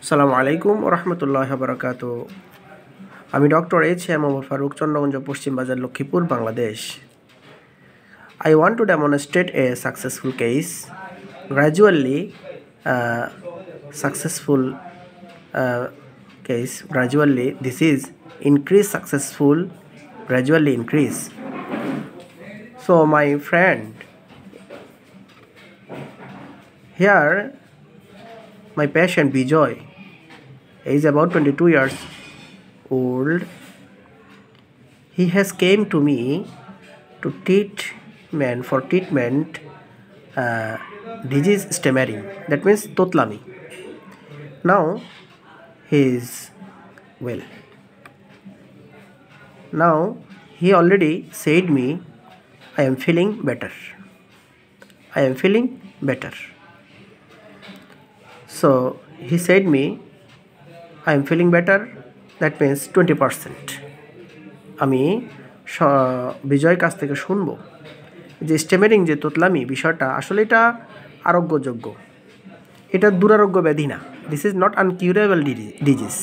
আসসালামু আলাইকুম ওয়া রাহমাতুল্লাহি ওয়া বারাকাতুহু। আমি ডক্টর এইচ.এম. ওমর ফারুক, চন্দ্রগঞ্জ, পশ্চিম বাজার, Lakshmipur, Bangladesh. I want to demonstrate a successful case. Gradually, successful case. Gradually, this is increase successful. Gradually increase. So, my friend, here, my patient Bijoy is about 22 years old. He has came to me to treatment disease stammering, that means totlami. Now he is well. Now he already said me, I am feeling better. I am feeling better. So he said me, I am feeling better, that means 20%. আমি বিজয়ের কাছ থেকে শুনবো যে স্টেমারিং যে তোতলামি বিষয়টা আসলে এটা আরোগ্যযোগ্য, এটা দুরারোগ্য ব্যাধি না। This is not incurable disease.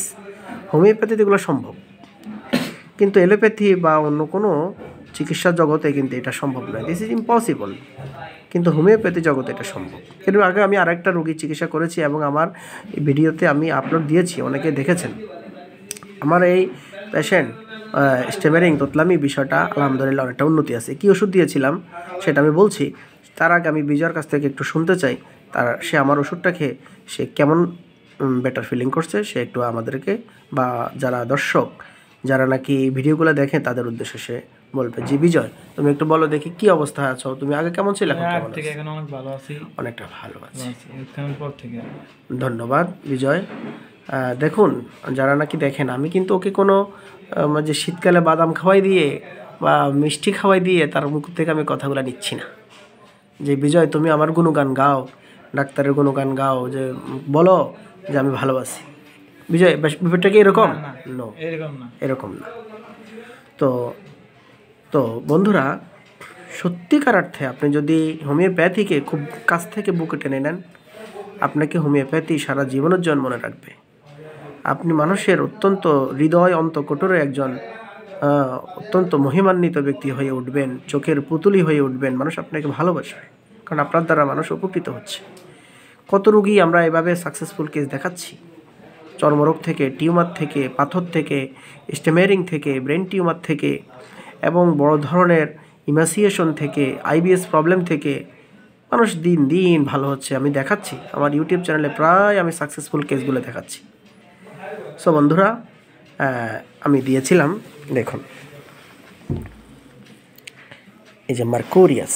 হোমিওপ্যাথিতে এগুলো সম্ভব, কিন্তু এলোপ্যাথি বা অন্য কোনো চিকিৎসা জগতে কিন্তু এটা সম্ভব নয়। দিস ইজ ইম্পসিবল, কিন্তু হোমিওপ্যাথি জগতে এটা সম্ভব। এর আগে আমি আরেকটা রোগীর চিকিৎসা করেছি এবং আমার এই ভিডিওতে আমি আপলোড দিয়েছি, অনেকে দেখেছেন। আমার এই পেশেন্ট স্টেমারিং তোতলামি বিষয়টা আলহামদুলিল্লাহ অনেকটা উন্নতি আছে। কী ওষুধ দিয়েছিলাম সেটা আমি বলছি। তার আগে আমি বিজয়ের কাছ থেকে একটু শুনতে চাই সে আমার ওষুধটা খেয়ে সে কেমন বেটার ফিলিং করছে, সে একটু আমাদেরকে বা যারা দর্শক যারা নাকি ভিডিওগুলো দেখে তাদের উদ্দেশ্যে সে বলবে। জি বিজয়, তুমি একটু বলো দেখি কি অবস্থায় আছো, তুমি আগে কেমন ছিলে? এখন অনেক ভালো আছি, অনেকটা ভালো আছি। পর থেকে ধন্যবাদ বিজয়। দেখুন, যারা নাকি দেখেন, আমি কিন্তু ওকে কোনো যে শীতকালে বাদাম খাওয়াই দিয়ে বা মিষ্টি খাওয়াই দিয়ে তার মুখ থেকে আমি কথাগুলো নিচ্ছি না যে বিজয় তুমি আমার গুণগান গাও, ডাক্তারের গুণগান গাও, যে বলো যে আমি ভালো আছি। বিজয়, ব্যাপারটা কি এরকম? নো, এরকম না। তো বন্ধুরা, সত্যিকার অর্থে আপনি যদি হোমিওপ্যাথিকে খুব কাছ থেকে বুকে টেনে নেন, আপনাকে হোমিওপ্যাথি সারা জীবনের জন্য মনে রাখবে। আপনি মানুষের অত্যন্ত হৃদয় অন্তঃকোটরে একজন অত্যন্ত মহিমান্বিত ব্যক্তি হয়ে উঠবেন, চোখের পুতুলি হয়ে উঠবেন। মানুষ আপনাকে ভালোবাসবে, কারণ আপনার দ্বারা মানুষ উপকৃত হচ্ছে। কত রোগী আমরা এভাবে সাকসেসফুল কেস দেখাচ্ছি, চর্মরোগ থেকে, টিউমার থেকে, পাথর থেকে, স্টেমারিং থেকে, ব্রেন টিউমার থেকে, এবং বড় ধরনের ইমাসিয়েশন থেকে, আইবিএস প্রবলেম থেকে মানুষ দিন দিন ভালো হচ্ছে। আমি দেখাচ্ছি আমার ইউটিউব চ্যানেলে, প্রায় আমি সাকসেসফুল কেসগুলো দেখাচ্ছি। সো বন্ধুরা, আমি দিয়েছিলাম, দেখুন এই যে মার্কুরিয়াস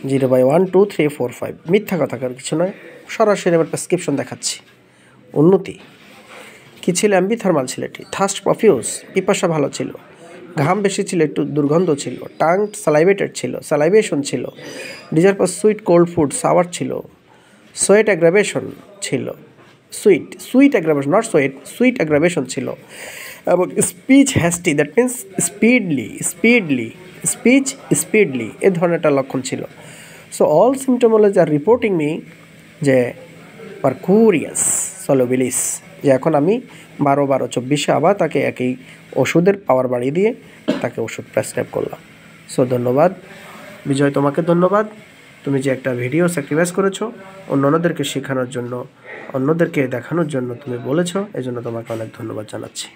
0/12345, মিথ্যা কথা কার কিছু নয়, সরাসরি আমার প্রেসক্রিপশন দেখাচ্ছি। উন্নতি কী ছিল? অ্যাম্বিথার্মাল ছিল, এটি থার্স্ট প্রফিউস, পিপাসা ভালো ছিল, ঘাম বেশি ছিল, একটু দুর্গন্ধ ছিল, টাং সালাইভেটেড ছিল, সালাইভেশন ছিল, desire for sweet cold food, sour ছিল, সোয়েট অ্যাগ্রাভেশন ছিল, sweet aggravation, not sweet aggravation ছিল, এবং speech hasty, that means speedily এ ধরনের একটা লক্ষণ ছিল। So all symptomatology are reporting me যে মার্কুরিয়াস সলোবিলিস, যে এখন আমি 12-24 আবার তাকে একই ওষুধের পাওয়ার বাড়িয়ে দিয়ে তাকে ওষুধ প্রেসক্রাইব করলাম। সো ধন্যবাদ বিজয়, তোমাকে ধন্যবাদ। তুমি যে একটা ভিডিও স্যাক্রিফাইস করেছো অন্যদেরকে শেখানোর জন্য, অন্যদেরকে দেখানোর জন্য তুমি বলেছো, এই জন্য তোমাকে অনেক ধন্যবাদ জানাচ্ছি।